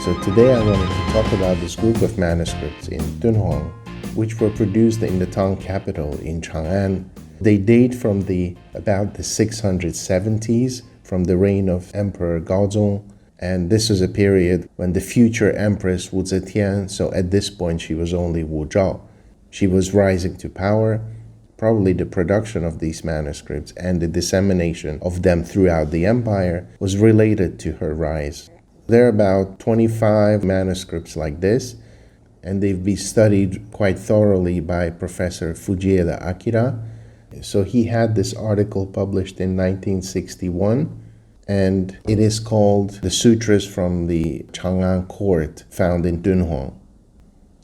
So today I wanted to talk about this group of manuscripts in Dunhuang, which were produced in the Tang capital in Chang'an. They date from about the 670s, from the reign of Emperor Gaozong, and this was a period when the future Empress Wu Zetian, so at this point she was only Wu Zhao, she was rising to power. Probably the production of these manuscripts and the dissemination of them throughout the empire was related to her rise. There are about 25 manuscripts like this, and they've been studied quite thoroughly by Professor Fujieda Akira. So he had this article published in 1961, and it is called The Sutras from the Chang'an Court found in Dunhuang.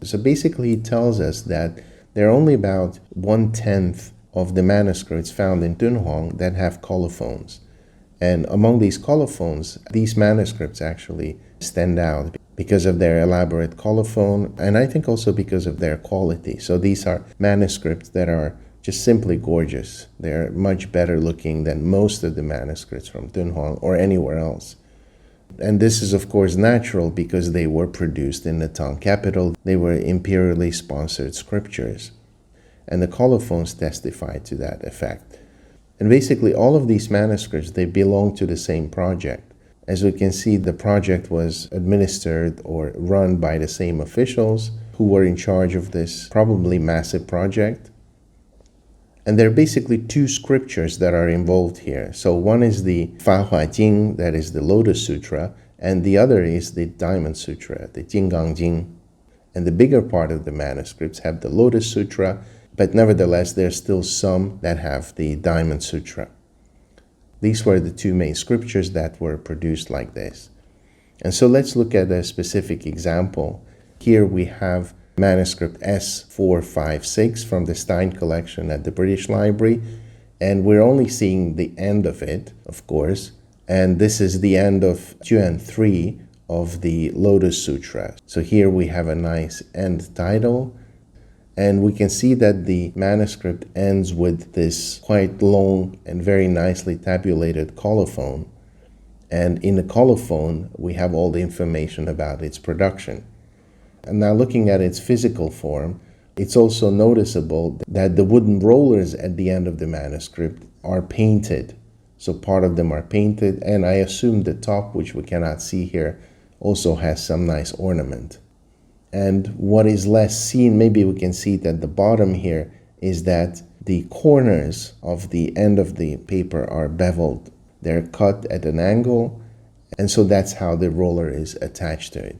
So basically he tells us that there are only about 1/10 of the manuscripts found in Dunhuang that have colophons. And among these colophons, these manuscripts actually stand out because of their elaborate colophon, and I think also because of their quality. So these are manuscripts that are just simply gorgeous. They're much better looking than most of the manuscripts from Dunhuang or anywhere else. And this is of course natural because they were produced in the Tang capital. They were imperially sponsored scriptures. And the colophons testify to that effect. And basically all of these manuscripts, they belong to the same project. As we can see, the project was administered or run by the same officials who were in charge of this probably massive project. And there are basically two scriptures that are involved here. So one is the Fa Hua Jing, that is the Lotus Sutra, and the other is the Diamond Sutra, the Jinggang Jing. And the bigger part of the manuscripts have the Lotus Sutra, but nevertheless, there's still some that have the Diamond Sutra. These were the two main scriptures that were produced like this. And so let's look at a specific example. Here we have manuscript S456 from the Stein collection at the British Library, and we're only seeing the end of it, of course, and this is the end of Juan 3 of the Lotus Sutra. So here we have a nice end title. And we can see that the manuscript ends with this quite long and very nicely tabulated colophon. And in the colophon, we have all the information about its production. And now looking at its physical form, it's also noticeable that the wooden rollers at the end of the manuscript are painted. So part of them are painted, and I assume the top, which we cannot see here, also has some nice ornament. And what is less seen, maybe we can see it at the bottom here, is that the corners of the end of the paper are beveled. They're cut at an angle, and so that's how the roller is attached to it.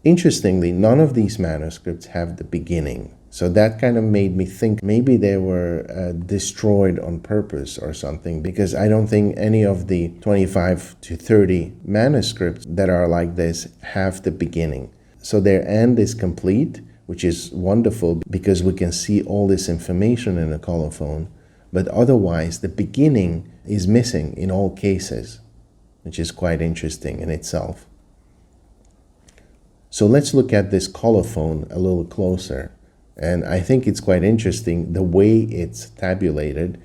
Interestingly, none of these manuscripts have the beginning. So that kind of made me think maybe they were destroyed on purpose or something, because I don't think any of the 25 to 30 manuscripts that are like this have the beginning. So their end is complete, which is wonderful because we can see all this information in the colophon, but otherwise the beginning is missing in all cases, which is quite interesting in itself. So let's look at this colophon a little closer. And I think it's quite interesting the way it's tabulated.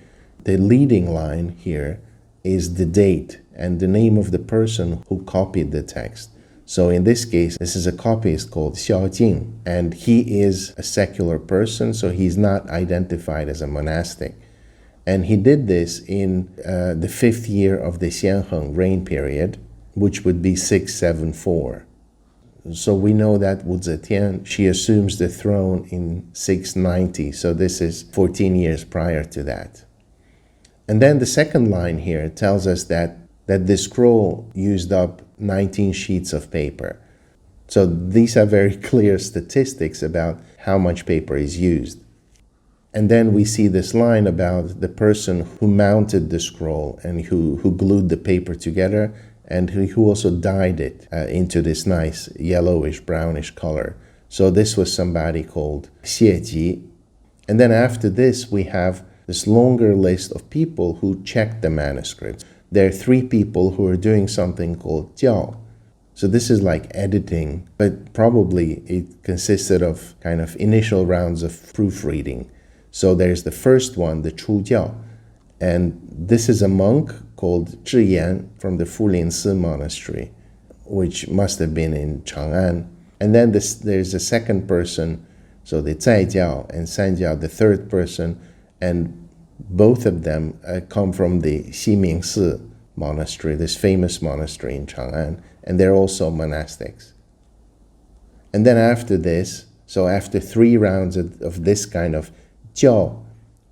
The leading line here is the date and the name of the person who copied the text. So in this case, this is a copyist called Xiao Jing, and he is a secular person, so he's not identified as a monastic. And he did this in the 5th year of the Xianheng reign period, which would be 674. So we know that Wu Zetian, she assumes the throne in 690, so this is 14 years prior to that. And then the second line here tells us that this scroll used up 19 sheets of paper. So these are very clear statistics about how much paper is used. And then we see this line about the person who mounted the scroll and who glued the paper together, and who also dyed it into this nice yellowish brownish color. So this was somebody called Xie Ji. And then after this we have this longer list of people who checked the manuscripts. There are 3 people who are doing something called jiao. So this is like editing, but probably it consisted of kind of initial rounds of proofreading. So there's the first one, the chu jiao, And this is a monk called Zhiyan from the Fulinsi monastery, which must have been in Chang'an. And then there's a second person, so the Zaijiao and Sanjiao, the third person, and both of them come from the Ximingsi monastery, this famous monastery in Chang'an, and they're also monastics. And then after this, so after 3 rounds of this kind of jiao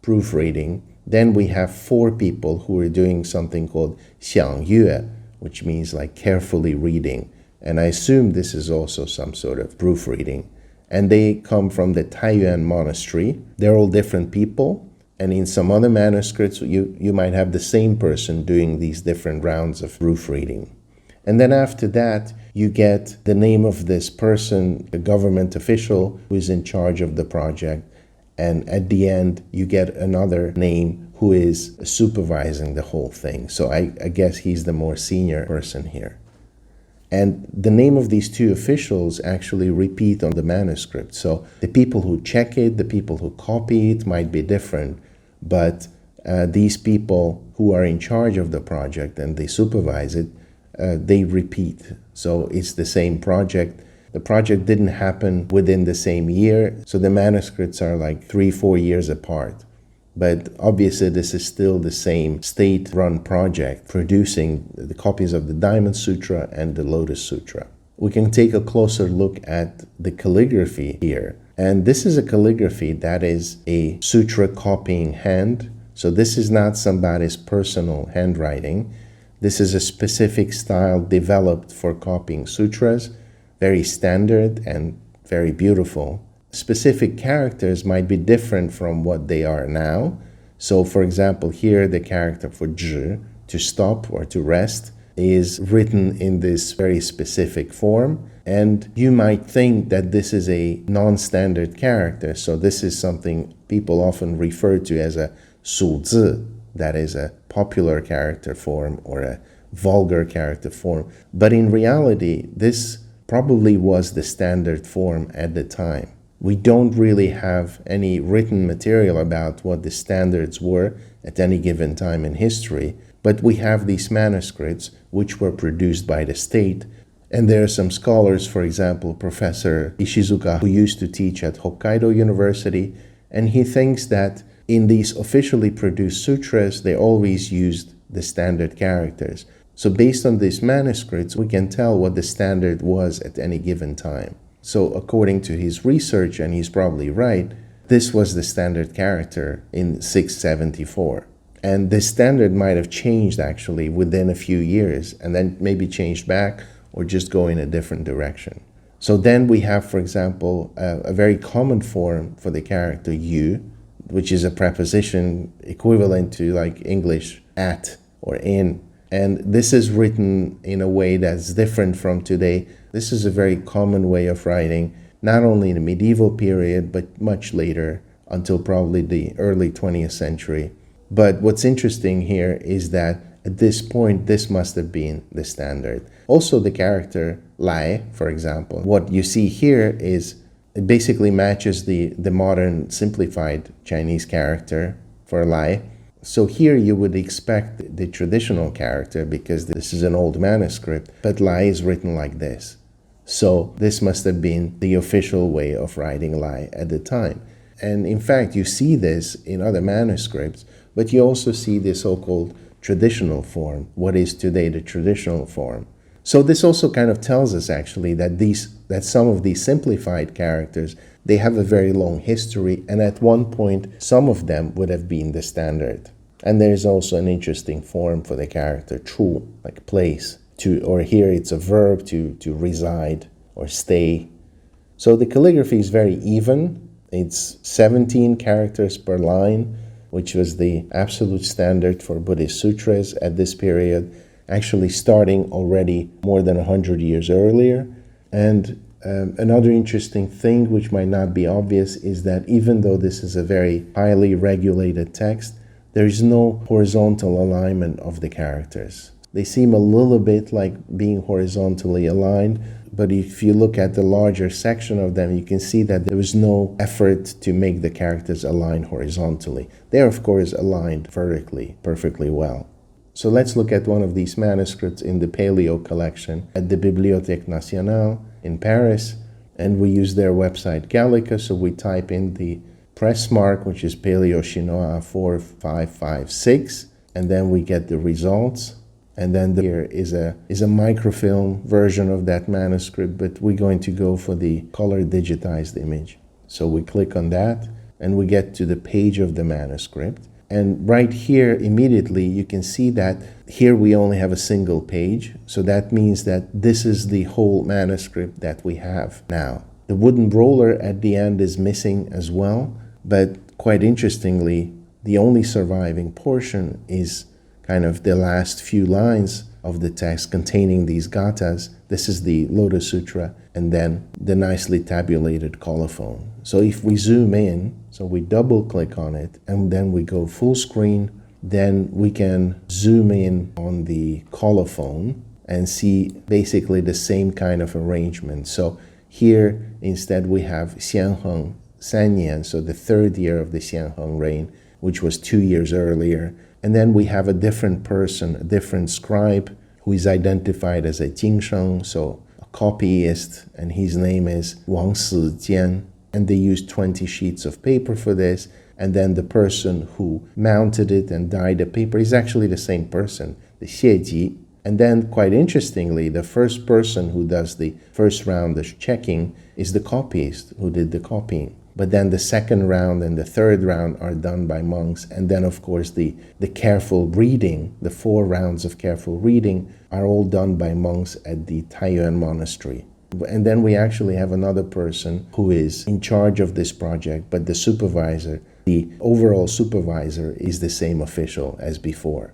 proofreading, then we have 4 people who are doing something called xiangyue, which means like carefully reading. And I assume this is also some sort of proofreading. And they come from the Taiyuan monastery. They're all different people. And in some other manuscripts, you might have the same person doing these different rounds of proofreading. And then after that, you get the name of this person, a government official who is in charge of the project. And at the end, you get another name who is supervising the whole thing. So I guess he's the more senior person here. And the name of these 2 officials actually repeat on the manuscript. So the people who check it, the people who copy it might be different, but these people who are in charge of the project and they supervise it, they repeat. So it's the same project. The project didn't happen within the same year, so the manuscripts are like 3-4 years apart. But obviously this is still the same state-run project, producing the copies of the Diamond Sutra and the Lotus Sutra. We can take a closer look at the calligraphy here. And this is a calligraphy that is a sutra copying hand. So this is not somebody's personal handwriting. This is a specific style developed for copying sutras, very standard and very beautiful. Specific characters might be different from what they are now. So for example, here the character for zhi, to stop or to rest, is written in this very specific form. And you might think that this is a non-standard character. So this is something people often refer to as a su zi, that is a popular character form or a vulgar character form. But in reality, this probably was the standard form at the time. We don't really have any written material about what the standards were at any given time in history, but we have these manuscripts which were produced by the state. And there are some scholars, for example, Professor Ishizuka, who used to teach at Hokkaido University, and he thinks that in these officially produced sutras, they always used the standard characters. So based on these manuscripts, we can tell what the standard was at any given time. So according to his research, and he's probably right, this was the standard character in 674. And this standard might have changed actually within a few years, and then maybe changed back or just go in a different direction. So then we have, for example, a very common form for the character yu, which is a preposition equivalent to like English at or in. And this is written in a way that's different from today. This is a very common way of writing, not only in the medieval period, but much later, until probably the early 20th century. But what's interesting here is that at this point, this must have been the standard. Also, the character lai, for example, what you see here is it basically matches the modern simplified Chinese character for lai. So here you would expect the traditional character because this is an old manuscript, but lai is written like this. So this must have been the official way of writing lai at the time. And in fact, you see this in other manuscripts, but you also see the so-called traditional form, what is today the traditional form. So this also kind of tells us actually that some of these simplified characters, they have a very long history, and at one point some of them would have been the standard. And there's also an interesting form for the character chu, like place, to, or here it's a verb to reside or stay. So the calligraphy is very even. It's 17 characters per line, which was the absolute standard for Buddhist sutras at this period, actually starting already more than 100 years earlier. And another interesting thing, which might not be obvious, is that even though this is a very highly regulated text, there is no horizontal alignment of the characters. They seem a little bit like being horizontally aligned, but if you look at the larger section of them, you can see that there was no effort to make the characters align horizontally. They are, of course, aligned vertically perfectly well. So let's look at one of these manuscripts in the Pelliot collection at the Bibliothèque Nationale in Paris. And we use their website Gallica, so we type in the press mark, which is Pelliot Chinois 4556, and then we get the results. And then here is a microfilm version of that manuscript, but we're going to go for the color digitized image. So we click on that, and we get to the page of the manuscript. And right here, immediately, you can see that here we only have a single page. So that means that this is the whole manuscript that we have now. The wooden roller at the end is missing as well, but quite interestingly, the only surviving portion is kind of the last few lines of the text containing these gathas. This is the Lotus Sutra, and then the nicely tabulated colophon. So if we zoom in, so we double click on it, and then we go full screen, then we can zoom in on the colophon and see basically the same kind of arrangement. So here, instead, we have Xianheng Sannian, so the third year of the Xianheng reign, which was 2 years earlier. And then we have a different person, a different scribe, who is identified as a Jingsheng, so a copyist, and his name is Wang Sijian. And they used 20 sheets of paper for this. And then the person who mounted it and dyed the paper is actually the same person, the Xieji. And then, quite interestingly, the first person who does the first round of checking is the copyist who did the copying. But then the second round and the third round are done by monks. And then, of course, the careful reading, the 4 rounds of careful reading, are all done by monks at the Taiyuan monastery. And then we actually have another person who is in charge of this project, but the supervisor, the overall supervisor, is the same official as before.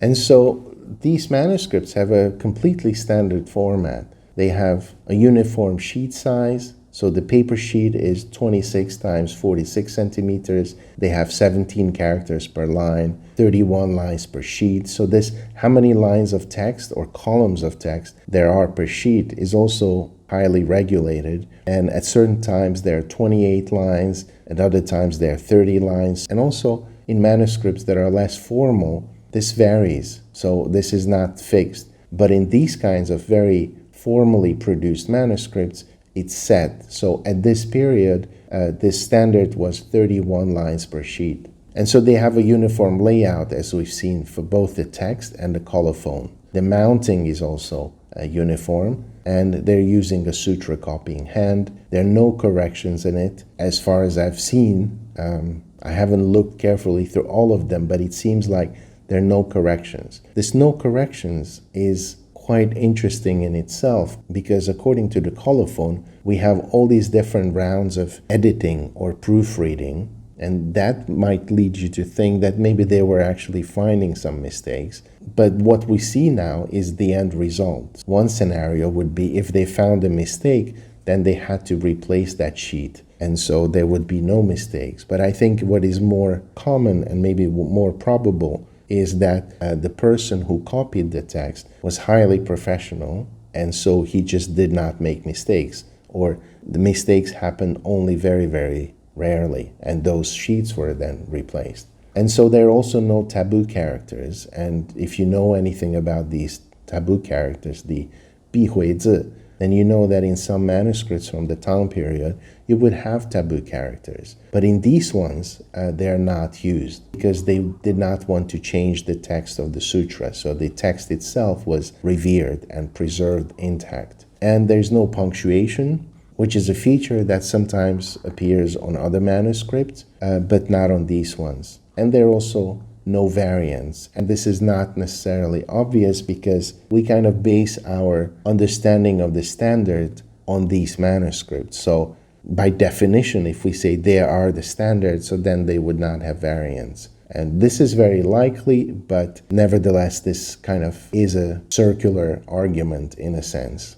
And so these manuscripts have a completely standard format. They have a uniform sheet size. So the paper sheet is 26 times 46 centimeters. They have 17 characters per line, 31 lines per sheet. So this, how many lines of text or columns of text there are per sheet, is also highly regulated. And at certain times there are 28 lines, at other times there are 30 lines. And also in manuscripts that are less formal, this varies. So this is not fixed. But in these kinds of very formally produced manuscripts, it's set. So at this period, this standard was 31 lines per sheet. And so they have a uniform layout, as we've seen, for both the text and the colophon. The mounting is also uniform, and they're using a sutra copying hand. There are no corrections in it. As far as I've seen, I haven't looked carefully through all of them, but it seems like there are no corrections. This no corrections is quite interesting in itself, because according to the colophon, we have all these different rounds of editing or proofreading, and that might lead you to think that maybe they were actually finding some mistakes. But what we see now is the end result. One scenario would be if they found a mistake, then they had to replace that sheet, and so there would be no mistakes. But I think what is more common and maybe more probable is that the person who copied the text was highly professional, and so he just did not make mistakes, or the mistakes happened only very, very rarely, and those sheets were then replaced. And so there are also no taboo characters, and if you know anything about these taboo characters, the 避讳字, then you know that in some manuscripts from the Tang period, you would have taboo characters. But in these ones, they are not used because they did not want to change the text of the sutra. So the text itself was revered and preserved intact. And there's no punctuation, which is a feature that sometimes appears on other manuscripts, but not on these ones. And there are also no variants. And this is not necessarily obvious because we kind of base our understanding of the standard on these manuscripts. So by definition, if we say they are the standard, so then they would not have variants. And this is very likely, but nevertheless, this kind of is a circular argument in a sense.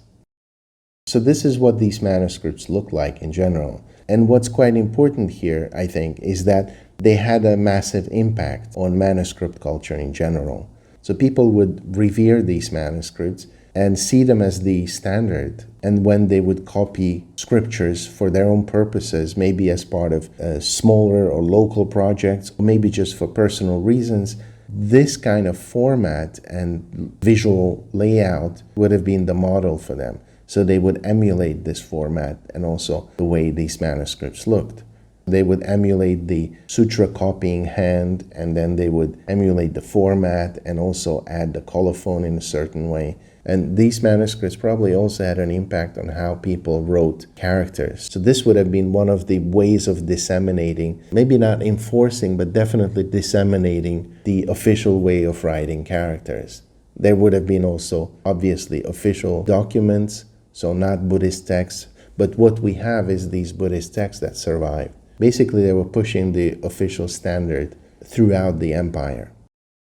So this is what these manuscripts look like in general. And what's quite important here, I think, is that they had a massive impact on manuscript culture in general. So people would revere these manuscripts and see them as the standard. And when they would copy scriptures for their own purposes, maybe as part of smaller or local projects, or maybe just for personal reasons, this kind of format and visual layout would have been the model for them. So they would emulate this format and also the way these manuscripts looked. They would emulate the sutra copying hand, and then they would emulate the format and also add the colophon in a certain way. And these manuscripts probably also had an impact on how people wrote characters. So this would have been one of the ways of disseminating, maybe not enforcing, but definitely disseminating the official way of writing characters. There would have been also, obviously, official documents, so not Buddhist texts, but what we have is these Buddhist texts that survive. Basically, they were pushing the official standard throughout the empire.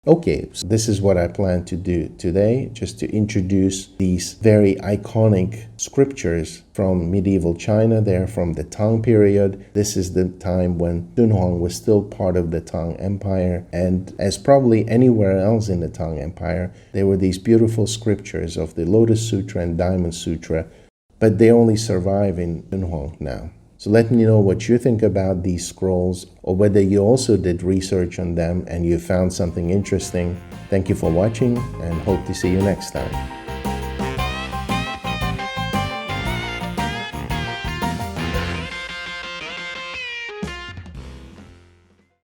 Okay, so this is what I plan to do today, just to introduce these very iconic scriptures from medieval China. They're from the Tang period. This is the time when Dunhuang was still part of the Tang Empire, and as probably anywhere else in the Tang Empire, there were these beautiful scriptures of the Lotus Sutra and Diamond Sutra, but they only survive in Dunhuang now. So let me know what you think about these scrolls, or whether you also did research on them and you found something interesting. Thank you for watching, and hope to see you next time.